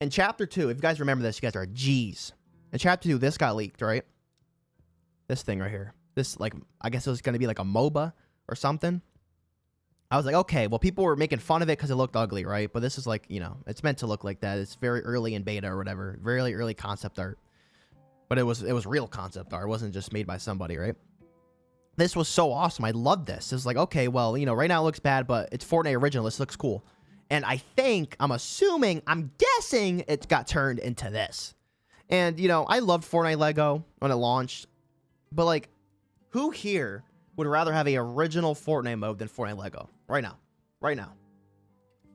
In chapter 2, if you guys remember this, you guys are G's. In chapter 2, this got leaked, right? This thing right here. This, like, I guess it was going to be like a MOBA or something. I was like, okay, well, people were making fun of it because it looked ugly, right? But this is like, you know, it's meant to look like that. It's very early in beta or whatever. Very early concept art. But it was real concept art. It wasn't just made by somebody, right? This was so awesome. I loved this. It was like, okay, well, you know, right now it looks bad, but it's Fortnite original. This looks cool. And I think, I'm guessing it got turned into this. And, you know, I loved Fortnite Lego when it launched. But, like, who here would rather have a original Fortnite mode than Fortnite Lego? Right now. Right now.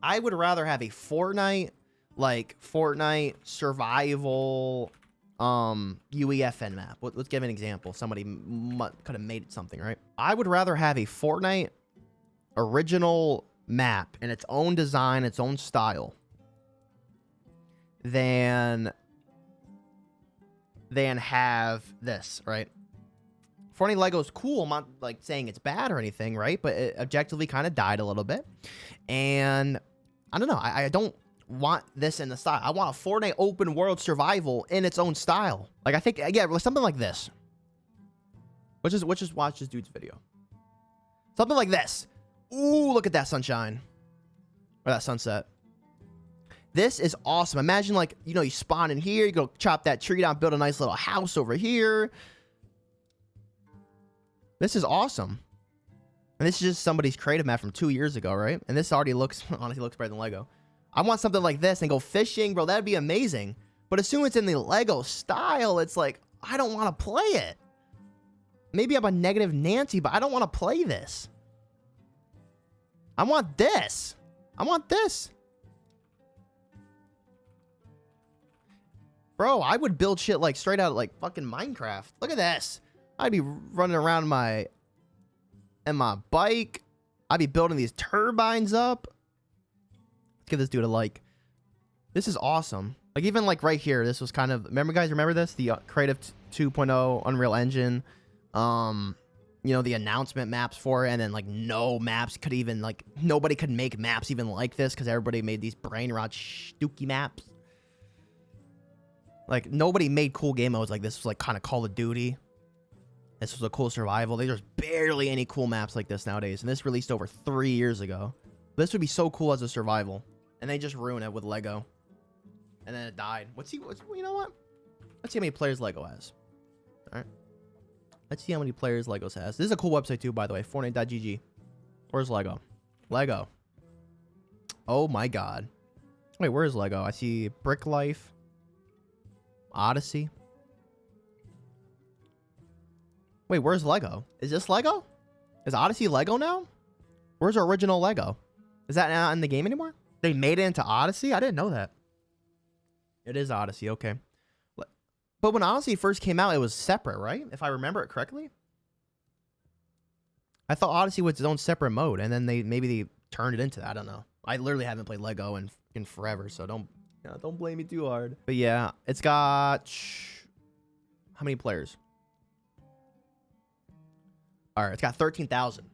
I would rather have a Fortnite, like, Fortnite survival UEFN map. Let's give an example. Somebody could have made it something, right? I would rather have a Fortnite original map in its own design, its own style, than have this, right? Fortnite Lego is cool. I'm not like saying it's bad or anything, right? But it objectively kind of died a little bit. And I don't know. I don't want this in the style. I want a Fortnite open world survival in its own style. Like, I think, yeah, something like this. Which is watch this dude's video. Something like this. Ooh, look at that sunshine. Or that sunset. This is awesome. Imagine, like, you know, you spawn in here, you go chop that tree down, build a nice little house over here. This is awesome. And this is just somebody's creative map from 2 years ago, right? And this already looks, honestly, looks better than Lego. I want something like this and go fishing, bro. That'd be amazing. But as soon as it's in the Lego style, it's like, I don't want to play it. Maybe I'm a negative Nancy, but I don't want to play this. I want this. I want this. Bro, I would build shit like straight out of like fucking Minecraft. Look at this. I'd be running around in my bike. I'd be building these turbines up. Let's give this dude a like. This is awesome. Like, even like right here, this was kind of, remember this? The Creative 2.0 Unreal Engine. You know, the announcement maps for it, and then like no maps could even, like, nobody could make maps even like this because everybody made these brainrot stooky maps. Like, nobody made cool game modes like this. This was like kind of Call of Duty. This was a cool survival. There's barely any cool maps like this nowadays. And this released over 3 years ago. This would be so cool as a survival. And they just ruined it with Lego. And then it died. You know what? Let's see how many players Lego has. Alright. Let's see how many players Legos has. This is a cool website too, by the way. Fortnite.gg. Where's Lego? Lego. Oh my god. Wait, where's Lego? I see Brick Life. Odyssey. Wait, where's Lego? Is this Lego? Is Odyssey Lego now? Where's our original Lego? Is that not in the game anymore? They made it into Odyssey? I didn't know that. It is Odyssey, okay. But when Odyssey first came out, it was separate, right? If I remember it correctly? I thought Odyssey was its own separate mode, and then maybe they turned it into that. I don't know. I literally haven't played Lego in forever, so don't blame me too hard. But yeah, it's got... How many players? All right, it's got 13,000.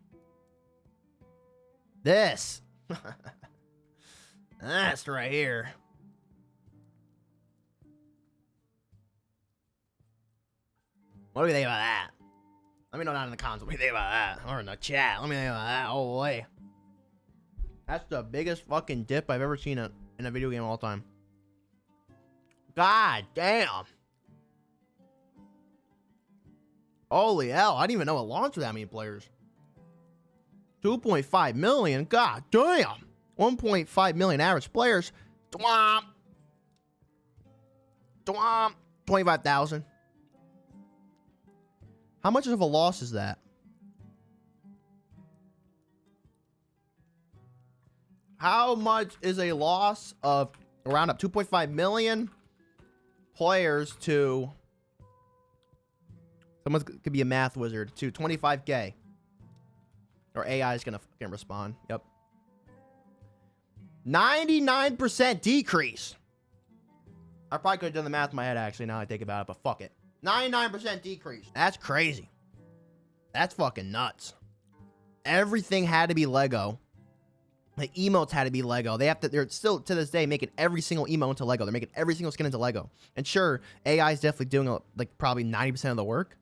This. That's right here. What do you think about that? Let me know down in the comments what do you think about that. Or in the chat. Let me know about that. Oh, boy. That's the biggest fucking dip I've ever seen in a video game all time. God damn. Holy hell. I didn't even know it launched with that many players. 2.5 million. God damn. 1.5 million average players. Dwomp. Dwomp. 25,000. How much of a loss is that? How much is a loss of around up 2.5 million players to... Someone could be a math wizard to 25K. Or AI is gonna respond. Yep. 99% decrease. I probably could have done the math in my head actually now I think about it, but fuck it. 99% decrease. That's crazy. That's fucking nuts. Everything had to be Lego. Like emotes had to be Lego. They're still to this day making every single emote into Lego. They're making every single skin into Lego. And sure, AI is definitely doing like probably 90% of the work,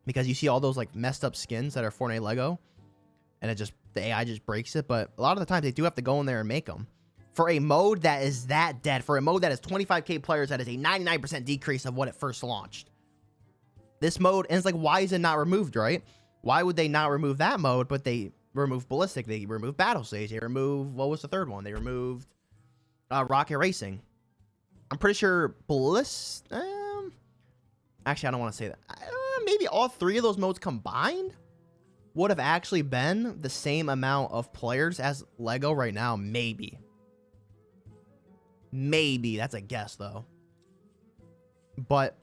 because you see all those like messed up skins that are Fortnite Lego, and the AI just breaks it. But a lot of the times they do have to go in there and make them. For a mode that is that dead, for a mode that is 25k players, that is a 99% decrease of what it first launched. This mode, and it's like, why is it not removed, right? Why would they not remove that mode, but they remove ballistic, they remove battle stage, they remove, what was the third one? They removed rocket racing. I'm pretty sure actually, I don't want to say that. Maybe all three of those modes combined would have actually been the same amount of players as Lego right now. Maybe. That's a guess, though. But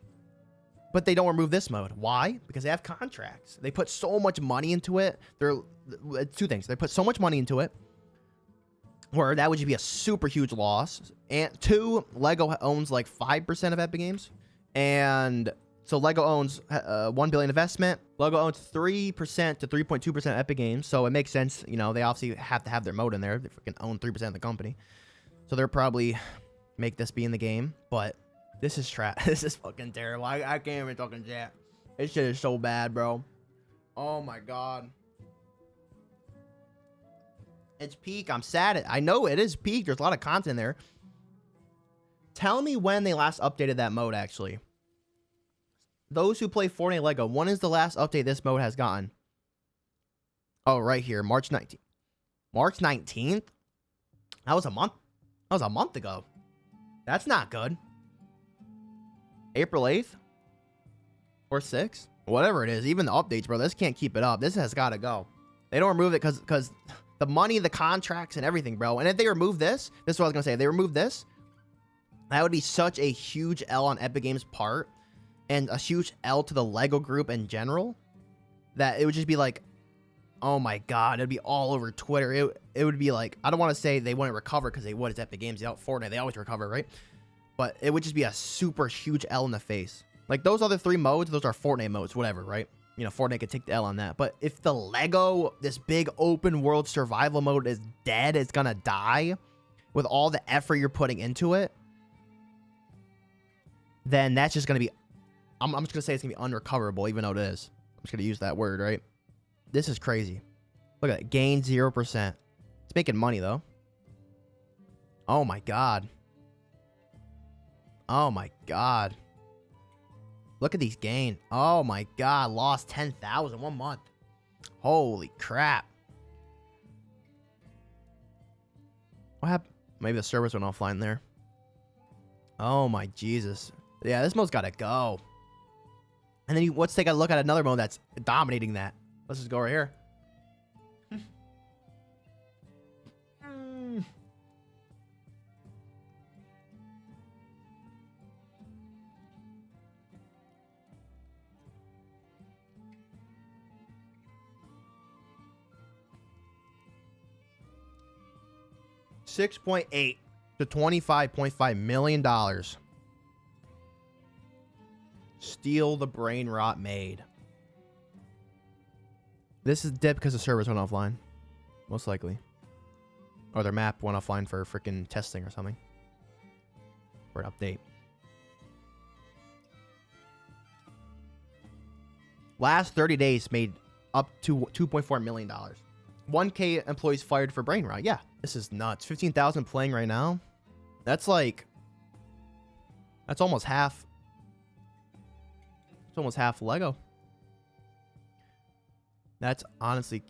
they don't remove this mode. Why? Because they have contracts. They put so much money into it. Two things. They put so much money into it, where that would just be a super huge loss. And two, Lego owns like 5% of Epic Games. And so Lego owns $1 billion investment. Lego owns 3% to 3.2% Epic Games. So it makes sense. You know, they obviously have to have their mode in there. They freaking own 3% of the company. So they'll probably make this be in the game. But this is trash. This is fucking terrible. I can't even fucking chat. This shit is so bad, bro. Oh my god. It's peak. I'm sad. I know it is peak. There's a lot of content there. Tell me when they last updated that mode, actually. Those who play Fortnite Lego, when is the last update this mode has gotten? Oh, right here. March 19th. March 19th? That was a month. That was a month ago. That's not good. April 8th? Or 6th? Whatever it is. Even the updates, bro. This can't keep it up. This has got to go. They don't remove it because the money, the contracts, and everything, bro. And if they remove this is what I was going to say. If they remove this, that would be such a huge L on Epic Games' part, and a huge L to the Lego group in general, that it would just be like, oh my god, it'd be all over Twitter. It would be like, I don't want to say they wouldn't recover, because they would. It's Epic Games. They out Fortnite. They always recover, right? But it would just be a super huge L in the face. Like, those other three modes, those are Fortnite modes, whatever, right? You know, Fortnite could take the L on that. But if the Lego, this big open world survival mode is dead, it's gonna die, with all the effort you're putting into it, then that's just gonna be, I'm just gonna say it's gonna be unrecoverable, even though it is. I'm just gonna use that word, right? This is crazy. Look at it, gain 0%. It's making money, though. Oh my god. Oh my god. Look at these gain. Oh my god, lost 10,000 1 month. Holy crap. What happened? Maybe the servers went offline there. Oh my Jesus. Yeah, this mode's gotta go. And then let's take a look at another mode that's dominating that. Let's just go right here. 6.8 to $25.5 million. Steal the brain rot made. This is dead because the servers went offline. Most likely. Or their map went offline for freaking testing or something. For an update. Last 30 days made up to $2.4 million. 1K employees fired for brain rot. Yeah, this is nuts. 15,000 playing right now. That's like... That's almost half. It's almost half Lego. That's honestly